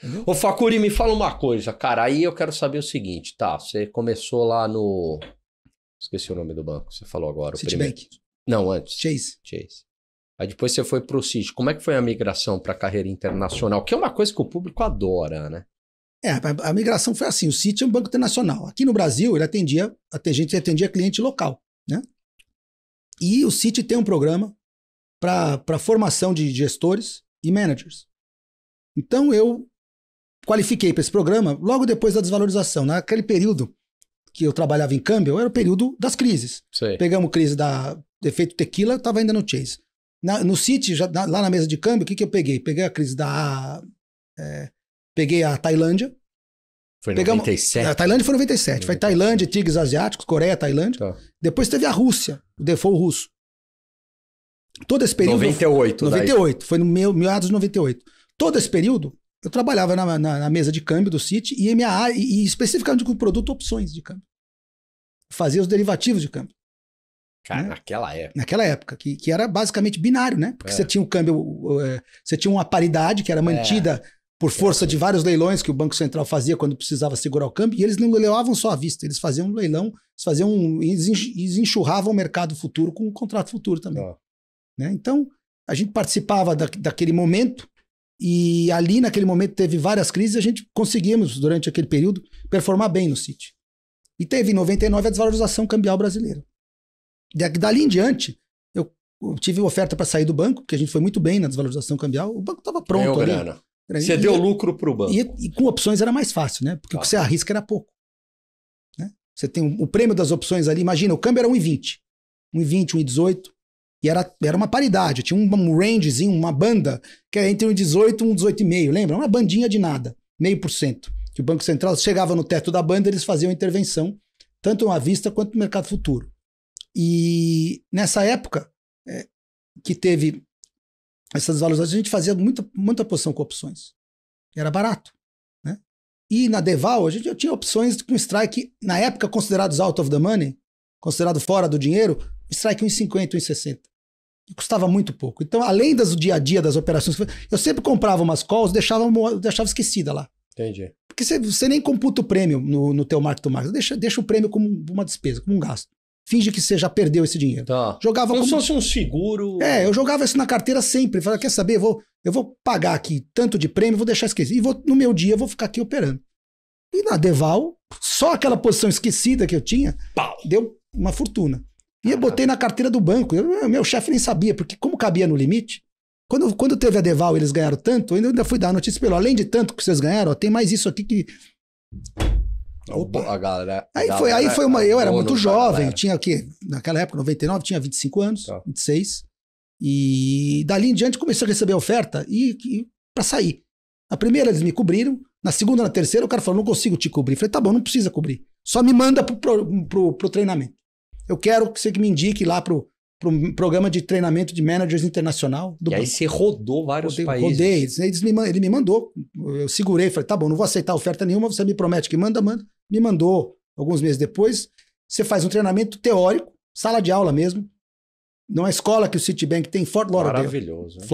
Entendeu? Ô, Facuri, me fala uma coisa, cara. Aí eu quero saber o seguinte, tá? Você começou lá no... Esqueci o nome do banco, você falou agora. O primeiro. Citibank. Não, antes. Chase. Chase. Aí depois você foi pro Citi. Como é que foi a migração pra carreira internacional? Que é uma coisa que o público adora, né? A migração foi assim, o Citi é um banco internacional. Aqui no Brasil, ele atendia cliente local, né? E o Citi tem um programa para formação de gestores e managers. Então, eu qualifiquei para esse programa logo depois da desvalorização. Naquele período que eu trabalhava em câmbio, era o período das crises. Sei. Pegamos crise da efeito tequila, estava ainda no Chase. No Citi, lá na mesa de câmbio, o que eu peguei? Peguei a crise peguei a Tailândia. Foi em 97? A Tailândia foi em 97. Foi Tailândia, tigres asiáticos, Coreia, Tailândia. Tá. Depois teve a Rússia, o default russo. Todo esse período... 98. 98, daí. Foi no meados de 98. Todo esse período, eu trabalhava na mesa de câmbio do Citi e minha área, e especificamente com o produto opções de câmbio. Fazia os derivativos de câmbio. Cara, né? Naquela época, que era basicamente binário, né? Porque você tinha um câmbio, você tinha uma paridade que era mantida por força de vários leilões que o Banco Central fazia quando precisava segurar o câmbio, e eles não leiloavam só à vista, eles faziam um leilão, eles enxurravam o mercado futuro com um contrato futuro também. Né? Então, a gente participava daquele momento, e ali naquele momento teve várias crises, e a gente conseguimos, durante aquele período, performar bem no Citi. E teve em 99 a desvalorização cambial brasileira. Dali em diante, eu tive oferta para sair do banco, porque a gente foi muito bem na desvalorização cambial, o banco estava pronto ali. Grana. Você deu lucro para o banco. E com opções era mais fácil, né? Porque o que você arrisca era pouco. Né? Você tem o prêmio das opções ali, imagina, o câmbio era 1,20, 1,18, e era uma paridade, tinha um rangezinho, uma banda, que era entre 1,18 e 1,18,5, lembra? Uma bandinha de nada, 0,5%. Que o Banco Central chegava no teto da banda, eles faziam intervenção, tanto à vista quanto no mercado futuro. E nessa época que teve essas valorizações, a gente fazia muita posição com opções. Era barato. Né? E na Deval, a gente já tinha opções com strike, na época considerados out of the money, considerado fora do dinheiro, strike 1,50, 1,60. E custava muito pouco. Então, além do dia a dia das operações, eu sempre comprava umas calls, deixava esquecida lá. Entendi. Porque você nem computa o prêmio no teu mark-to-market. Deixa o prêmio como uma despesa, como um gasto. Finge que você já perdeu esse dinheiro. Tá. Jogava como se fosse um seguro. Eu jogava isso na carteira sempre. Falei, quer saber? Eu vou pagar aqui tanto de prêmio, vou deixar esquecido. E no meu dia eu vou ficar aqui operando. E na Deval, só aquela posição esquecida que eu tinha, deu uma fortuna. E eu botei na carteira do banco. Meu chefe nem sabia, porque como cabia no limite, quando teve a Deval e eles ganharam tanto, eu ainda fui dar a notícia pelo. Além de tanto que vocês ganharam, tem mais isso aqui que... Opa. A galera, eu era muito jovem, eu tinha o quê? Naquela época, 99, tinha 25 anos, 26. E dali em diante comecei a receber oferta para sair. Na primeira eles me cobriram, na segunda, na terceira o cara falou, não consigo te cobrir. Eu falei, tá bom, não precisa cobrir. Só me manda pro treinamento. Eu quero que você me indique lá pro programa de treinamento de managers internacional do banco. Aí você rodou vários países. Rodei, ele me mandou. Eu segurei, falei, tá bom, não vou aceitar oferta nenhuma, você me promete que manda. Me mandou alguns meses depois. Você faz um treinamento teórico, sala de aula mesmo, numa escola que o Citibank tem em Fort Lauderdale. Maravilhoso. Né?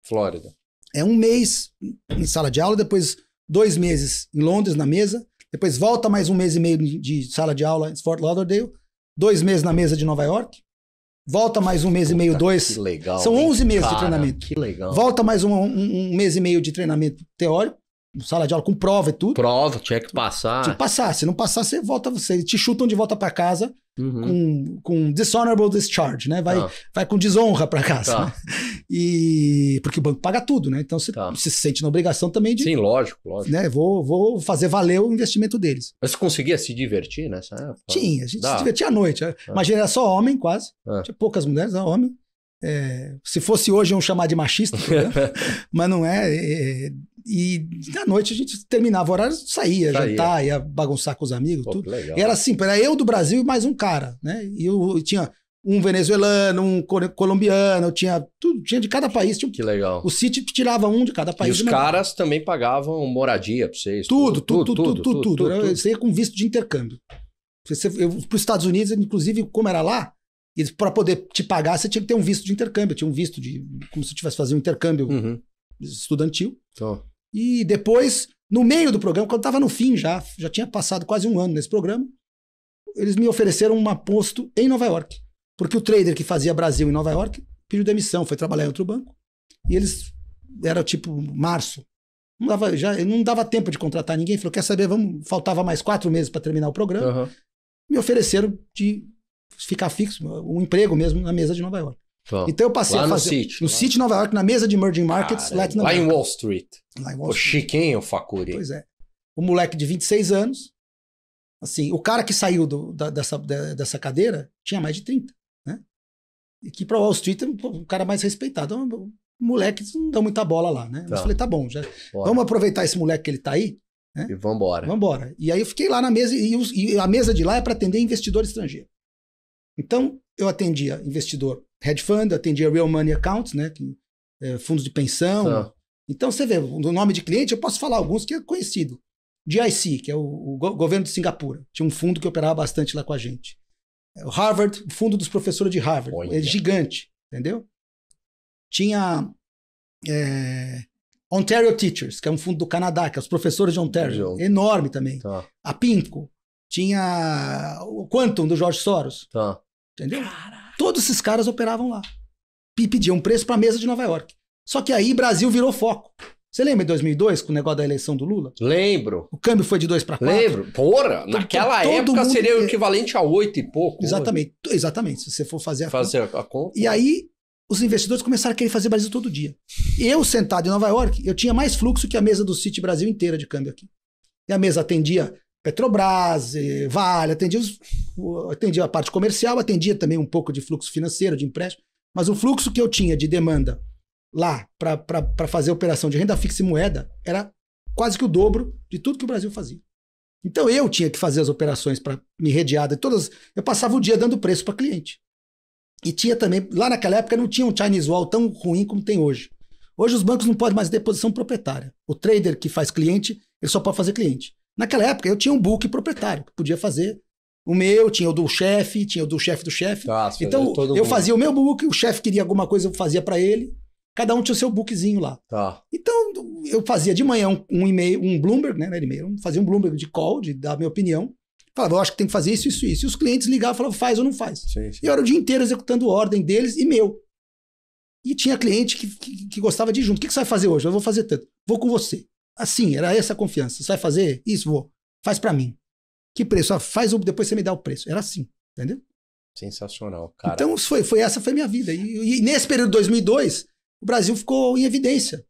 Flórida. É um mês em sala de aula, depois 2 meses em Londres, na mesa, depois volta mais 1 mês e meio de sala de aula em Fort Lauderdale, 2 meses na mesa de Nova York, volta mais 1 mês e meio, 2. Que legal. São 11 meses de treinamento. Que legal. Volta mais um mês e meio de treinamento teórico, sala de aula com prova e tudo. Prova, tinha que passar. Tinha que passar. Se não passar, você te chutam de volta para casa com dishonorable discharge, né? Vai com desonra para casa. Tá. Né? Porque o banco paga tudo, né? Então você se sente na obrigação também de... Sim, lógico. Né? Vou fazer valer o investimento deles. Mas você conseguia se divertir nessa época? Tinha, a gente se divertia à noite. Imagina, era só homem quase. Tinha poucas mulheres, era homem. Se fosse hoje, iam chamar de machista, mas não é. E à noite a gente terminava o horário, saía, jantar, ia bagunçar com os amigos, tudo. Legal. E era assim, era eu do Brasil e mais um cara, né? E eu tinha um venezuelano, um colombiano, tinha de cada país. Que legal. O Citi tirava um de cada país. E os caras também pagavam moradia para vocês? Tudo. Você ia com visto de intercâmbio. Para os Estados Unidos, inclusive, como era lá, para poder te pagar, você tinha que ter um visto de intercâmbio. Tinha um visto como se tivesse fazendo um intercâmbio estudantil. E depois, no meio do programa, quando estava no fim já tinha passado quase um ano nesse programa, eles me ofereceram um posto em Nova York. Porque o trader que fazia Brasil em Nova York pediu demissão, foi trabalhar em outro banco. E eles, era tipo março, não dava tempo de contratar ninguém. Falou, quer saber, faltava mais 4 meses para terminar o programa. Me ofereceram de ficar fixo, um emprego mesmo na mesa de Nova York. Então eu passei lá a fazer no City Nova York, na mesa de Emerging Markets, lá em Wall Street. O chiquinho, o Facuri. Pois é. Um moleque de 26 anos, assim, o cara que saiu dessa cadeira tinha mais de 30, né? E que para Wall Street é um cara mais respeitado. Um moleque não dá muita bola lá, né? Mas eu falei, tá bom, vamos aproveitar esse moleque que ele tá aí, né? E vambora. E aí eu fiquei lá na mesa, e a mesa de lá é para atender investidor estrangeiro. Então, eu atendia investidor hedge fund, atendia real money accounts, né? Fundos de pensão. Então, você vê, o nome de cliente, eu posso falar alguns que é conhecido. GIC, que é o governo de Singapura. Tinha um fundo que operava bastante lá com a gente. O Harvard, o fundo dos professores de Harvard. É gigante, entendeu? Tinha Ontario Teachers, que é um fundo do Canadá, que é os professores de Ontario. Enorme também. A PIMCO. Tinha o Quantum, do Jorge Soros. Entendeu? Caraca. Todos esses caras operavam lá. Pediam um preço para a mesa de Nova York. Só que aí Brasil virou foco. Você lembra em 2002, com o negócio da eleição do Lula? Lembro. O câmbio foi de 2 para 4. Lembro. Porra, naquela época seria o equivalente a 8 e pouco. Exatamente. Se você for fazer a conta. E aí, os investidores começaram a querer fazer Brasil todo dia. Eu, sentado em Nova York, eu tinha mais fluxo que a mesa do City Brasil inteira de câmbio aqui. E a mesa atendia Petrobras, Vale, atendia a parte comercial, atendia também um pouco de fluxo financeiro, de empréstimo. Mas o fluxo que eu tinha de demanda lá para fazer operação de renda fixa e moeda era quase que o dobro de tudo que o Brasil fazia. Então eu tinha que fazer as operações para me redear de todas. Eu passava o dia dando preço para cliente. E tinha também, lá naquela época não tinha um Chinese Wall tão ruim como tem hoje. Hoje os bancos não podem mais ter posição proprietária. O trader que faz cliente, ele só pode fazer cliente. Naquela época eu tinha um book proprietário, que podia fazer o meu, tinha o do chefe, tinha o do chefe do chefe. Então eu fazia o meu book, o chefe queria alguma coisa, eu fazia para ele. Cada um tinha o seu bookzinho lá. Então, eu fazia de manhã um e-mail, um Bloomberg, né? Não era e-mail, fazia um Bloomberg de call, de dar a minha opinião. Falava, eu acho que tem que fazer isso, isso, isso. E os clientes ligavam e falavam, faz ou não faz. Sim. E eu era o dia inteiro executando ordem deles e meu. E tinha cliente que gostava de ir junto. O que você vai fazer hoje? Eu vou fazer tanto. Vou com você. Assim, era essa a confiança. Você vai fazer isso? Vou. Faz pra mim. Que preço? Faz, depois você me dá o preço. Era assim, entendeu? Sensacional, cara. Então, essa foi a minha vida. E nesse período de 2002... o Brasil ficou em evidência.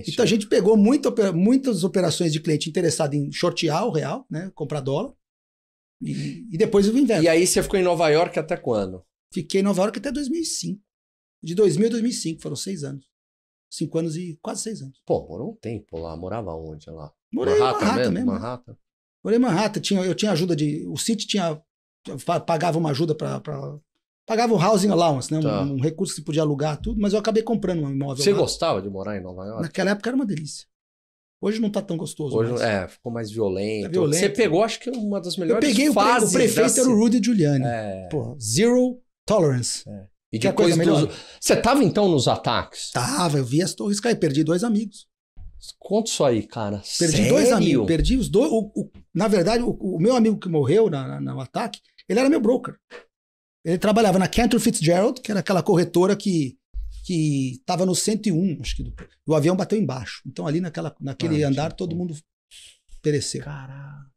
Então a gente pegou muitas operações de cliente interessado em shortear o real, né? Comprar dólar. E depois o inverno. E aí você ficou em Nova York até quando? Fiquei em Nova York até 2005. De 2000 a 2005, foram 6 anos. 5 anos e quase 6 anos. Pô, morou um tempo lá. Morava onde lá? Morei em Manhattan mesmo. Morei em Manhattan. Eu tinha ajuda de... O City pagava uma ajuda para... Pagava o housing allowance, né? Um recurso que você podia alugar, tudo, mas eu acabei comprando um imóvel. Você gostava de morar em Nova York? Naquela época era uma delícia. Hoje não tá tão gostoso. Hoje ficou mais violento. Você pegou, acho que uma das melhores fases. O prefeito era o Rudy Giuliani. Pô, zero tolerance. E que depois Você tava então nos ataques? Tava, eu vi as torres cair, perdi 2 amigos. Conta isso aí, cara. Perdi 2 amigos, perdi os 2. Na verdade, o meu amigo que morreu no ataque, ele era meu broker. Ele trabalhava na Cantor Fitzgerald, que era aquela corretora que estava no 101, acho que o avião bateu embaixo. Então ali naquele andar todo mundo pereceu. Caramba.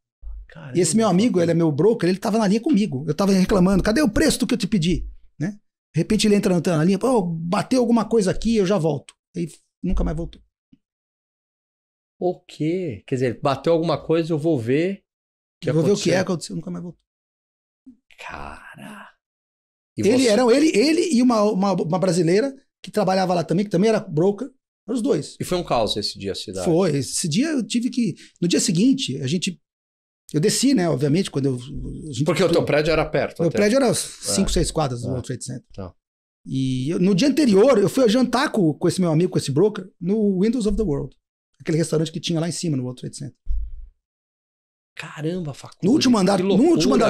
E esse meu amigo, ele é meu broker, ele estava na linha comigo. Eu estava reclamando, cadê o preço do que eu te pedi? Né? De repente ele entra na linha, bateu alguma coisa aqui, eu já volto. Aí nunca mais voltou. O quê? Quer dizer, bateu alguma coisa, eu vou ver. Vou ver o que aconteceu, nunca mais voltou. Cara. Ele e uma brasileira que trabalhava lá também, que também era broker, eram os 2. E foi um caos esse dia, a cidade? Foi. Esse dia eu tive que... No dia seguinte, eu desci, né, obviamente, quando Porque o teu prédio era perto. Meu prédio era 5, 6 quadras do World Trade Center. Tá. E no dia anterior, eu fui jantar com esse meu amigo, com esse broker, no Windows of the World. Aquele restaurante que tinha lá em cima, no World Trade Center. Caramba, Facundo. No último andar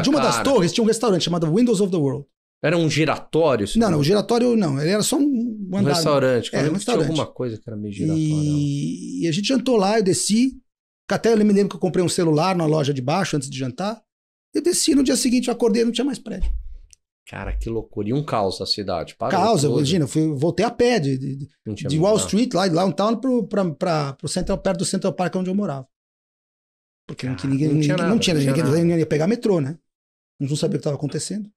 de uma das torres, tinha um restaurante chamado Windows of the World. Era um giratório? Não, o giratório não. Ele era só um Um restaurante. É, um restaurante. Tinha alguma coisa que era meio giratório. E a gente jantou lá, eu desci. Até eu me lembro que eu comprei um celular na loja de baixo antes de jantar. Eu desci, no dia seguinte eu acordei e não tinha mais prédio. Cara, que loucura. E um caos na cidade. Caos, imagina. Voltei a pé de Wall Street, lá um town, pro Central, perto do Central Park, onde eu morava. Porque ninguém ia pegar metrô, né? Não sabia o que estava acontecendo.